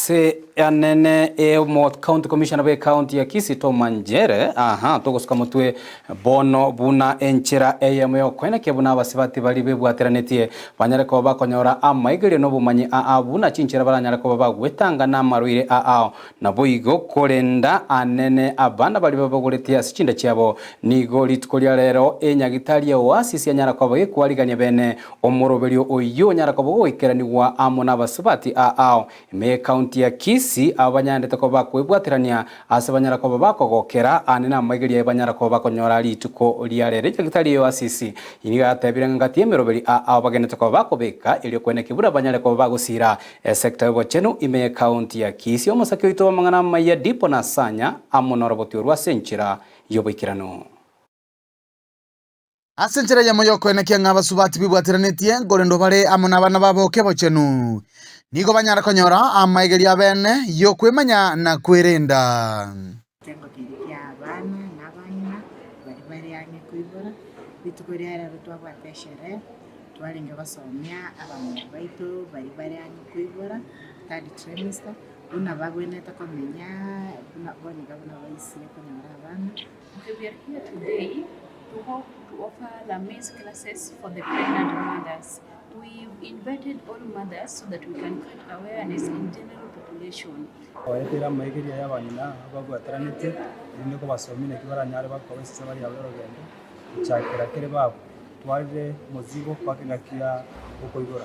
ase anene Mouth County Commissioner be county ya Kisii Tomanjere togosuka mutwe bono buna enchera eyemo kwene kebuna abasibati bali bebwateranĩtie banyareko bakonyora amaigerio no bumanyi buna chinchera baranyareko bagwetanga na marwire na boigo korenda anene abana bali babagoretia sichinda cyabo nigo litkolia rero enyagitari ya Oasis nyarako bagikwariganya bene omoroberio oyo nyarako boikeraniwa amona abasibati me county ya Kisii abanyandete ko bakwebwaterania ase banyarako bakogokera anena amaigeria banyarako bakonyora lituko liarere nyagitari ya Oasis iniga tabira ngati emeroberi abagenete ko bakobeka ili kwene kibura banyareko bagusira sector yo chenu ime county ya Kisii omusaki wito mangana maya dipo na sanya amonoroboti rwa senchira yoboikirano asenchera ya moyo kwene kyanga basubati bibwateranĩtie ngorendo bare amona bana babo kebo chenu nigo banyara konyora amaigeria bene yo kwemanya na kwerenda tengo kirikia abana n'abana bari yange kwibura bitukorera rutwa bateshere twalinga basomya abana baitu bari yange kwibura third trimester una bagwene takomenya una boniga buna baisire konyora abana. We are here today to hope to offer the maize classes for the pregnant mothers. We've invited all mothers so that we can create awareness in general population. Waetera maigeria y'abanyina bagwateranĩtie niko basomine kibaranyare bakobese bari abarogende chakira kere babo twarire muzigo kwakengakia ukoigora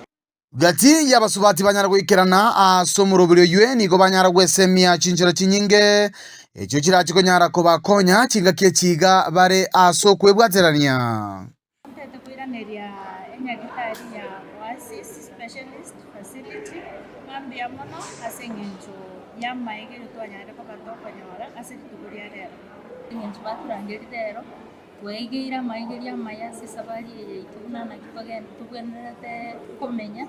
gati y'abasubati banyara gwikerana asomoroberio yue nigo banyara gwesemia chinchera chinyinge echo kirachi konyara ko bakonya chingakie chiga bare aso kwebwaterania Tukwiraneria enyagitari ya Oasis specialist facility mambia mono asengencho ya maigero twanyare ko batokonyora ase tukuria rero ngencho baturangeri rero weigeira maigeria mayasi sabari yeituna na kipagenda tugwenerete kumenya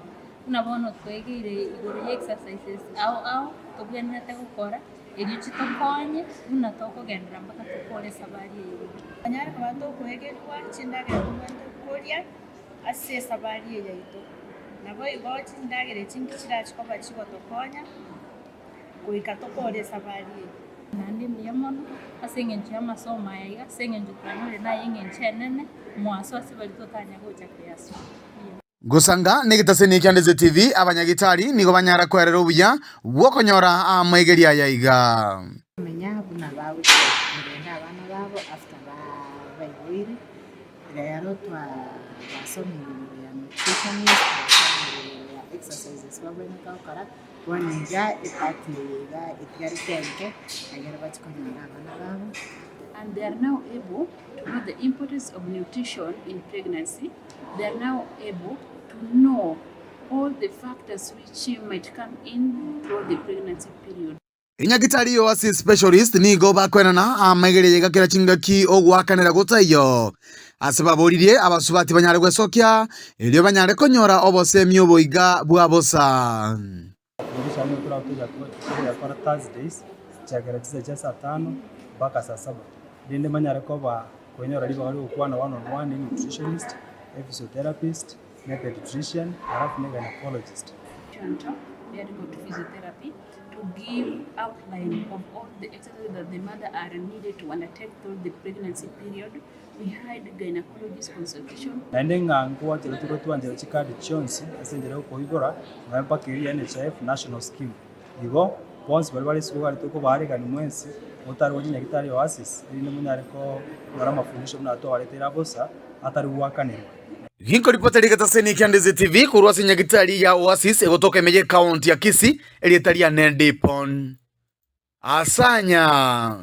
unabono twegeire igoro exercises au tugwenerete gukora eri chitokonye unatokogendera mpaka tukore sabari yeyo anyare kwa tokwegerwa chindage kuria ase sabari yeyo nabo igochi ndagere chinkira chikoba chigotokonya kuika tokore sabari yeyo nandi miyamono asengenche amasoma yaga sengenche twanore na yengenche nene mwaso asibali totanya gocha kyaso gusanga nigitase Ndizi TV abanyagitari nigo banyara kwerera ubuya bwokonyora amaigeria yaiga Menya buna bawe kurenda abana babo after bayiwire rero twasomye ya nutrition ya exercises babone kakara waniga ipatira itigari kenke agera batikonyora abana babo. And they are now able to know the importance of nutrition in pregnancy. They are now able to know all the factors which might come in through the pregnancy period. Inyagitari yo Oasis specialist nigo bakwenana amaigeria yegakira chingaki ogwakanira gutayo asebaboririe abasubati banyare gwesokia elio banyare konyora obosemi oboiga bwabosa ndishano turatuja kwa Thursdays chakira cha saa 5 mpaka saa 7 ndinde manyare ko ba kwenyora riba bali ukwana one on one nutritionist, physiotherapist, pediatrician, halafu gynecologist. We are going to physiotherapy to give outline of all the exercises that the mother are needed to undertake through the pregnancy period. We had gynecologist consultation. Naendenga nguwa tulo tuanjira chikadi chonsi asenjera ko igora ngamba kiri NHIF national scheme. Igo once bali sikuwa litoko bari kani mwensi mutari wonyine gitari Oasis ine munyare ko ngara mafundisho mnato waletera bosa atari wakanirwa. Hinko ripoteri gatase Ndizi TV kurwa sinyagitari ya Oasis egotoka meje county ya Kisii elietaria Nedipon asanya